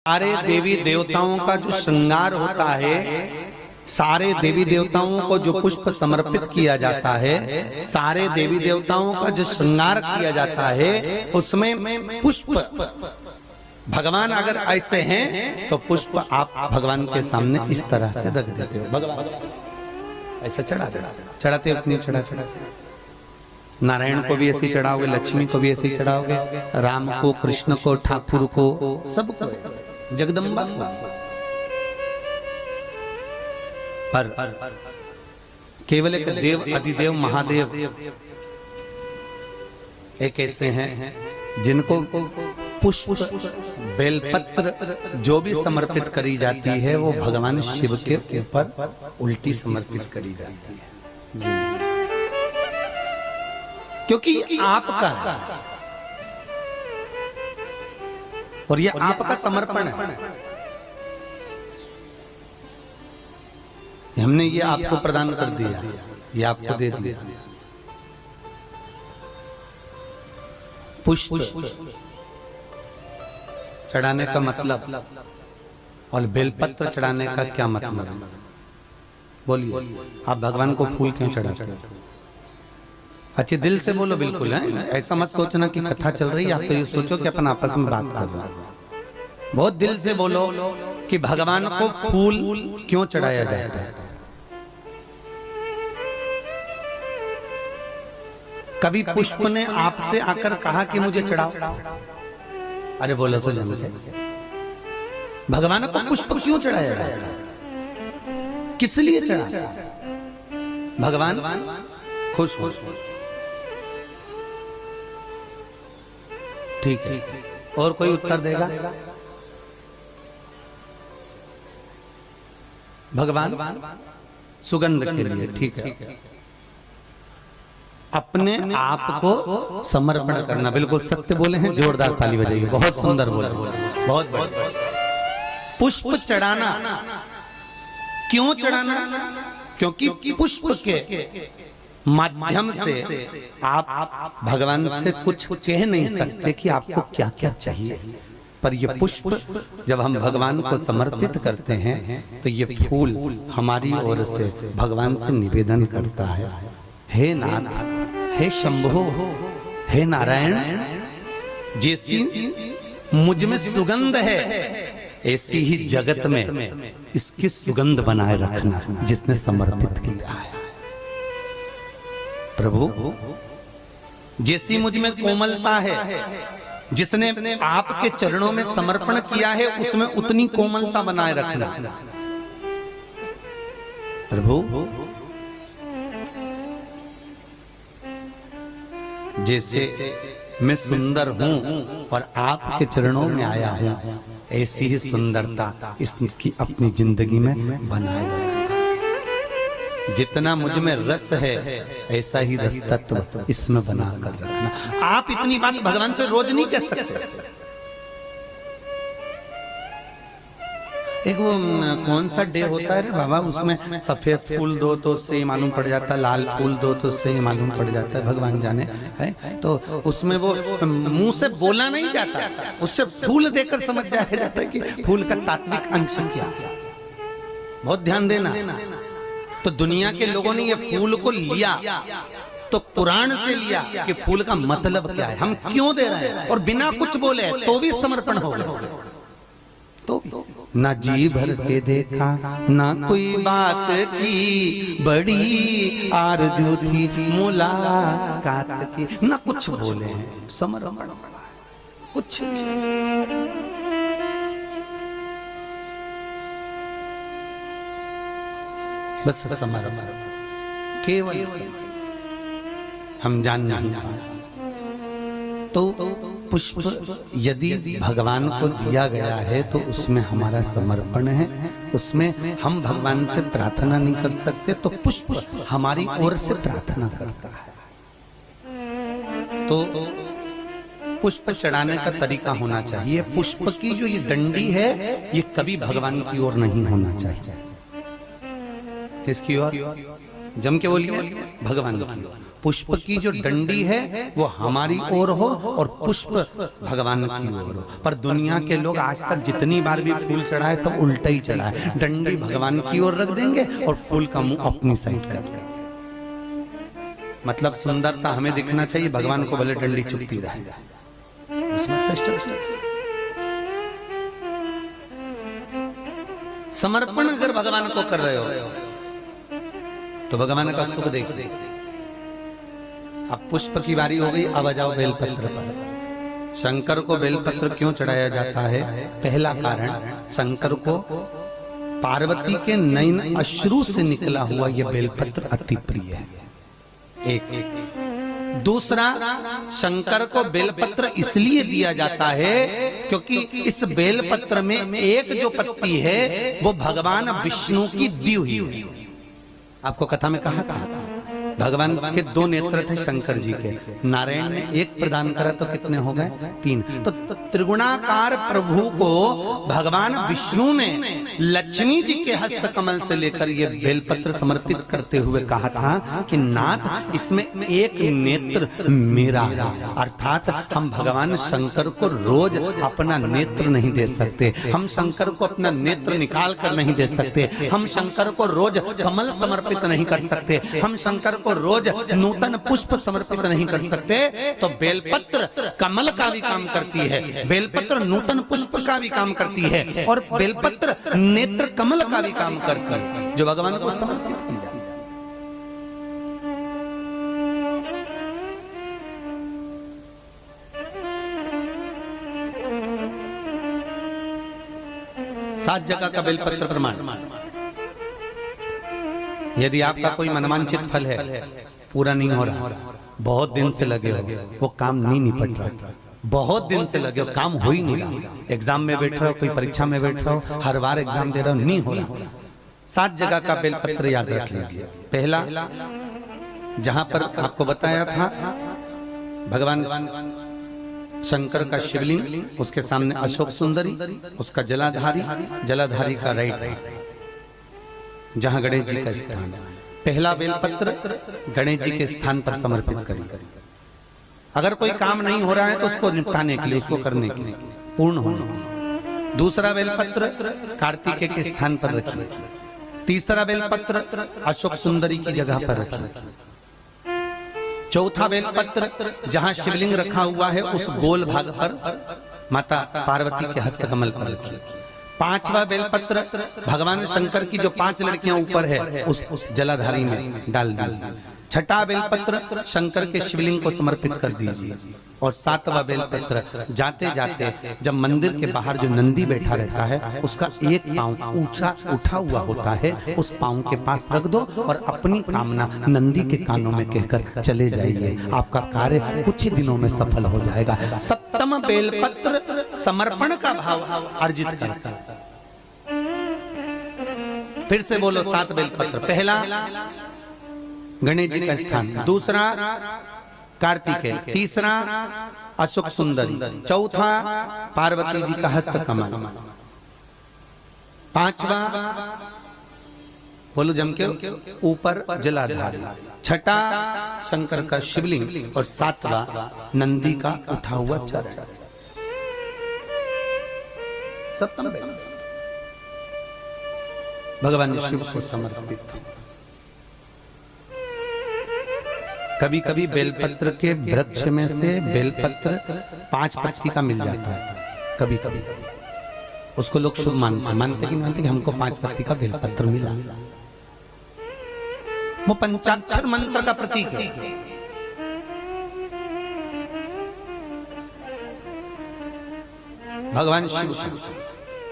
सारे देवी देवताओं का जो श्रृंगार होता है, सारे देवी देवताओं को जो पुष्प समर्पित किया जाता है, सारे देवी देवताओं का जो श्रृंगार किया जाता है, उसमें पुष्प भगवान अगर ऐसे हैं तो पुष्प आप भगवान के सामने इस तरह से रख देते हो। भगवान ऐसा चढ़ाते हो नहीं चढ़ाते? नारायण को भी ऐसे चढ़ाओगे, लक्ष्मी को भी ऐसे चढ़ाओगे, राम को, कृष्ण को, ठाकुर को, सबको, जगदम्बा को। पर केवल एक देव, अधिदेव, महादेव एक ऐसे हैं जिनको पुष्प, बेलपत्र जो भी समर्पित करी जाती है वो भगवान शिव के ऊपर उल्टी समर्पित करी जाती है, क्योंकि आपका है और ये आपका समर्पण है। हमने ये आपको प्रदान कर दिया, ये आपको दे दिया। पुष्प चढ़ाने का मतलब और बेलपत्र चढ़ाने का क्या मतलब है? बोलिए, आप भगवान को फूल क्यों चढ़ाते हो? अच्छे दिल से बोलो, बिल्कुल है, ऐसा मत सोचना कि कथा चल रही है। आप तो ये सोचो कि अपन आपस में बात कर रहे हैं। बहुत दिल से बोलो कि भगवान को फूल क्यों चढ़ाया जाता है। कभी पुष्प ने आपसे आकर कहा कि मुझे चढ़ाओ? अरे बोलो तो जम के। भगवान को पुष्प क्यों चढ़ाया जाता है? किस लिए चढ़ा? भगवान खुश हो। ठीक है, और कोई उत्तर देगा? भगवान सुगंध के लिए, ठीक है। अपने आप को समर्पण करना, बिल्कुल सत्य बोले हैं, जोरदार ताली बजाइए, बहुत सुंदर बोले, बहुत बढ़िया। पुष्प चढ़ाना क्यों चढ़ाना? क्योंकि पुष्प के माध्यम से आप भगवान से कुछ कह नहीं सकते कि आपको क्या क्या चाहिए, पर ये पुष्प जब हम भगवान को समर्पित करते हैं तो ये फूल हमारी ओर से भगवान से निवेदन करता है, हे नाथ, हे शंभो, हे नारायण, जैसी मुझ में सुगंध है ऐसी ही जगत में इसकी सुगंध बनाए रखना, जिसने समर्पित किया है। प्रभु, जैसी मुझ में कोमलता है, जिसने आपके चरणों में समर्पण किया है, उसमें उतनी कोमलता बनाए रखना। प्रभु, जैसे मैं सुंदर हूं और आपके चरणों में आया हूं, ऐसी ही सुंदरता इसकी अपनी जिंदगी में बनाए रखना। जितना मुझ में रस है ऐसा ही रस तत्व इसमें बनाकर रखना। आप इतनी बात भगवान से रोज नहीं कह सकते। एक वो कौन सा डे होता है रे बाबा, उसमें सफेद फूल दो तो उससे ही मालूम पड़ जाता है, लाल फूल दो तो उससे ही मालूम पड़ जाता है, भगवान जाने है। तो उसमें वो मुंह से बोला नहीं जाता, उससे फूल देकर समझ जाया जाता है कि फूल का तात्विक अंश क्या। बहुत ध्यान देना। तो दुनिया के लोगों ने ये फूल को लिया तो कुरान से लिया कि फूल का मतलब क्या है, हम क्यों दे रहे हैं, और बिना कुछ बोले तो भी समर्पण हो गया। तो ना जी भर के देखा, ना कोई बात की, बड़ी आरज़ू थी मुलाकात की, ना कुछ बोले, समर्पण कुछ। बस समर्पण, केवल हम जान नहीं पाए। तो पुष्प यदि भगवान को दिया गया है तो उसमें हमारा समर्पण है, उसमें हम भगवान से प्रार्थना नहीं कर सकते, तो पुष्प हमारी ओर से प्रार्थना करता है। तो पुष्प चढ़ाने का तरीका होना चाहिए। पुष्प की जो ये डंडी है ये कभी भगवान की ओर नहीं होना चाहिए। किसकी ओर? जम के बोलिए, भगवान की ओर। पुष्प की जो डंडी है वो हमारी ओर हो और पुष्प भगवान की ओर हो। पर दुनिया के लोग आज तक जितनी बार भी फूल चढ़ाए सब उल्टा ही चढ़ाए। डंडी भगवान की ओर रख देंगे और फूल का मुंह अपनी साइड से रख देंगे। मतलब सुंदरता हमें दिखना चाहिए, भगवान को भले डंडी चुभती रहे। उसमें श्रेष्ठ समर्पण अगर भगवान को कर रहे हो तो भगवान का सुख देखिए। अब पुष्प की बारी हो गई, अब आ जाओ बेलपत्र पर। शंकर को बेलपत्र क्यों चढ़ाया जाता है? पहला कारण, शंकर को पार्वती के नयन अश्रु से निकला हुआ यह बेलपत्र अति प्रिय है। एक दूसरा, शंकर को बेलपत्र इसलिए दिया जाता है क्योंकि इस बेलपत्र में एक जो पत्ती है वो भगवान विष्णु की दी हुई है। आपको कथा में कहा था भगवान के दो नेत्र थे शंकर जी के, नारायण ने एक प्रदान करा तो कितने हो गए? 3। तो त्रिगुणाकार प्रभु को भगवान विष्णु ने लक्ष्मी जी के हस्त कमल से लेकर ये बेलपत्र समर्पित करते हुए कहा था कि नाथ इसमें एक नेत्र मेरा है। अर्थात हम भगवान शंकर को रोज अपना नेत्र नहीं दे सकते, हम शंकर को अपना नेत्र निकाल कर नहीं दे सकते, हम शंकर को रोज कमल समर्पित नहीं कर सकते, हम शंकर को रोज नूतन पुष्प समर्पित नहीं कर सकते। तो बेलपत्र कमल का भी काम करती है, बेलपत्र नूतन पुष्प का भी काम करती है और बेलपत्र नेत्र कमल का भी काम करती है जो भगवान को समर्पित की जाए। सात जगह का बेलपत्र प्रमाण। यदि आपका कोई मनवांचित फल है, पूरा नहीं हो रहा, बहुत दिन से लगे हो, वो काम नहीं निपट रहा, बहुत दिन से लगे हो, काम हो ही नहीं रहा, एग्जाम में बैठ रहे हो, कोई परीक्षा में बैठ रहे हो, हर बार एग्जाम दे रहे हो, नहीं हो रहा, 7 जगह का बेलपत्र याद रख लीजिए। पहला, जहां पर आपको बताया था भगवान शंकर का शिवलिंग, उसके सामने अशोक सुंदरी, उसका जलाधारी का राइट, जहां गणेश जी का स्थान। पहला बेलपत्र गणेश जी के स्थान पर समर्पित करिए। अगर कोई काम नहीं हो रहा है तो उसको निपटाने के लिए, उसको करने के लिए, पूर्ण होने के लिए। दूसरा बेलपत्र कार्तिकेय के स्थान पर रखिए। तीसरा बेलपत्र अशोक सुंदरी की जगह पर रखिए। चौथा बेलपत्र जहां शिवलिंग रखा हुआ है उस गोल भाग पर माता पार्वती के हस्त कमल पर रखिए। 5वां बेलपत्र भगवान शंकर की जो 5 लड़कियां ऊपर है उस जलाधारी में डाल दीजिए। 6ठा बेलपत्र शंकर के शिवलिंग को समर्पित कर दीजिए। और 7वां बेलपत्र जाते जाते जब मंदिर के बाहर जो नंदी बैठा रहता है उसका एक पांव ऊंचा उठा हुआ होता है, उस पांव के पास रख दो और अपनी कामना नंदी के कानों में कहकर चले जाइए। आपका कार्य कुछ ही दिनों में सफल हो जाएगा। 7वां बेलपत्र समर्पण का भाव अर्जित करता है। फिर से बोलो 7 बेलपत्र। पहला गणेश जी का स्थान, दूसरा कार्तिकेय, तीसरा अशोक सुंदरी, चौथा पार्वती जी का हस्त कमल, 5वां बोलो जम के ऊपर जलाधारी, 6ठा शंकर का शिवलिंग और 7वां नंदी का उठा हुआ चरण। 7वां भगवान शिव को समर्पित। कभी कभी बेलपत्र के वृक्ष में से बेलपत्र 5 पत्ती का मिल जाता है, कभी कभी उसको लोग शुभ मानते कि नहीं मानते कि हमको 5 पत्ती का बेलपत्र मिला। वो पंचाक्षर मंत्र का प्रतीक है। भगवान शिव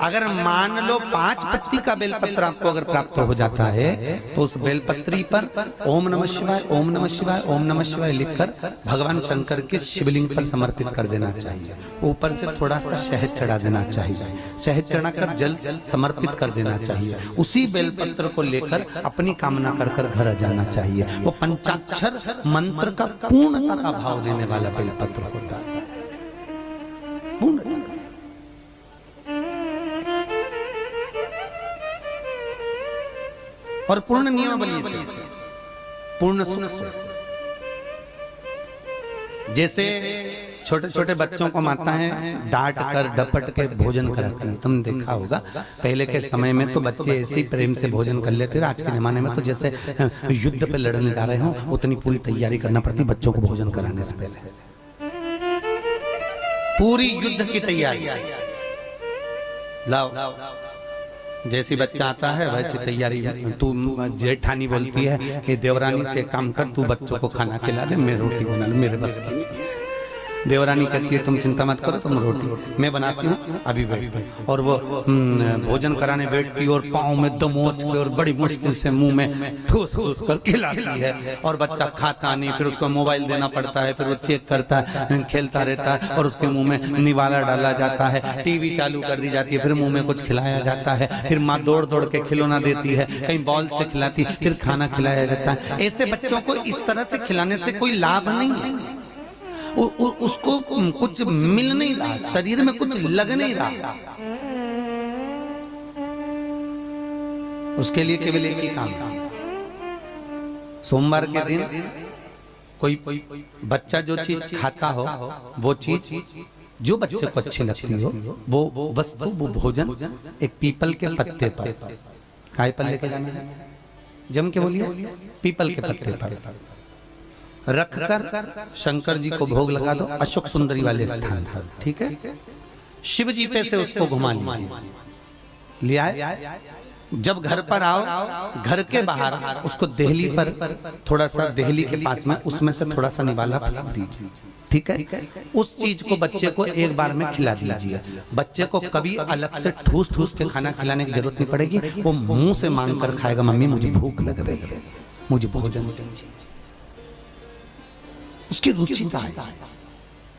अगर मान लो 5 पत्ती का बेलपत्र आपको अगर प्राप्त हो जाता है तो उस बेलपत्री पर ओम नमः शिवाय, ओम नमः शिवाय, ओम नमः शिवाय लिखकर भगवान शंकर के शिवलिंग पर समर्पित कर देना चाहिए। ऊपर से थोड़ा सा शहद चढ़ा देना चाहिए, शहद चढ़ाकर जल समर्पित कर देना चाहिए। उसी बेलपत्र को लेकर अपनी कामना कर कर घर जाना चाहिए। वो पंचाक्षर मंत्र का पूर्णता का भाव देने वाला बेलपत्र होता है। पूर्णता और पूर्ण नियमावली से, पूर्ण सुख से। जैसे छोटे छोटे बच्चों को माताएं डांट कर डपट के भोजन कराती हैं, तुमने देखा होगा। पहले के समय में तो बच्चे ऐसे ही प्रेम से भोजन कर लेते थे। आज के जमाने में तो जैसे युद्ध पे लड़ने जा रहे हो उतनी पूरी तैयारी करना पड़ती बच्चों को भोजन कराने से पहले। पूरी युद्ध की तैयारी। लाओ, जैसी बच्चा आता है वैसी तैयारी। तू जेठानी बोलती है कि देवरानी से काम कर, तू बच्चों को खाना खिला दे, मैं रोटी बना लूं, मेरे बस। देवरानी कहती है तुम चिंता मत करो, तुम रोटी मैं बनाती हूँ, अभी बैठती। और वो भोजन कराने बैठती और पाँव में दमोच के और बड़ी मुश्किल से मुंह में ठूस ठूस कर खिलाती है। और बच्चा खाता नहीं, फिर उसको मोबाइल देना पड़ता है, फिर वो चेक करता है, खेलता रहता है और उसके मुंह में निवाला डाला जाता है, टीवी चालू कर दी जाती है, फिर मुंह में कुछ खिलाया जाता है, फिर माँ दौड़ दौड़ के खिलौना देती है, कहीं बॉल से खिलाती, फिर खाना खिलाया जाता है। ऐसे बच्चों को इस तरह से खिलाने से कोई लाभ नहीं है। उसको कुछ मिल नहीं रहा, शरीर में कुछ लग नहीं रहा। उसके लिए केवल एक ही काम, सोमवार के दिन कोई बच्चा जो चीज खाता हो, वो चीज जो बच्चे को अच्छी लगती हो, वो वस्तु, वो भोजन एक पीपल के पत्ते पर, काय पर लेके जाना है, जम के बोलिए, पीपल के पत्ते पर रखकर शंकर जी को भोग लगा दो, अशोक सुंदरी वाले स्थान पर। ठीक है, शिव जी पे से उसको घुमा लीजिए, ले आए। जब घर पर आओ, घर के बाहर उसको देहली पर, थोड़ा सा देहली के पास में, उसमें से थोड़ा सा निवाला फैला दीजिए। ठीक है, उस चीज को बच्चे को एक बार में खिला दीजिए। बच्चे को कभी अलग से ठूस ठूस के खाना खिलाने की जरूरत नहीं पड़ेगी, वो मुंह से मांग कर खाएगा, मम्मी मुझे भूख लग रही है, मुझे भोजन दीजिए। उसकी रुचिता है।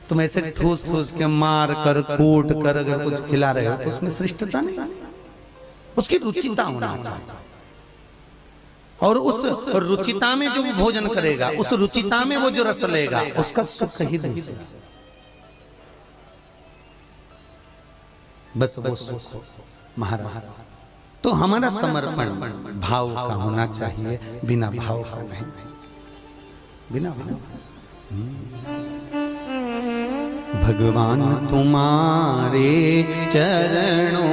तुम ऐसे ठूस ठूस के मार कर कूट कर अगर कुछ खिला रहे हो तो उसमें श्रेष्ठता नहीं, उसकी रुचिता होना चाहिए। और उस रुचिता में जो भोजन करेगा, उस रुचिता में वो जो रस लेगा, उसका सुख ही दूसरा। बस वो सुख महाराज। तो हमारा समर्पण भाव का होना चाहिए, बिना भाव का नहीं, बिना भाव। भगवान तुम्हारे चरणों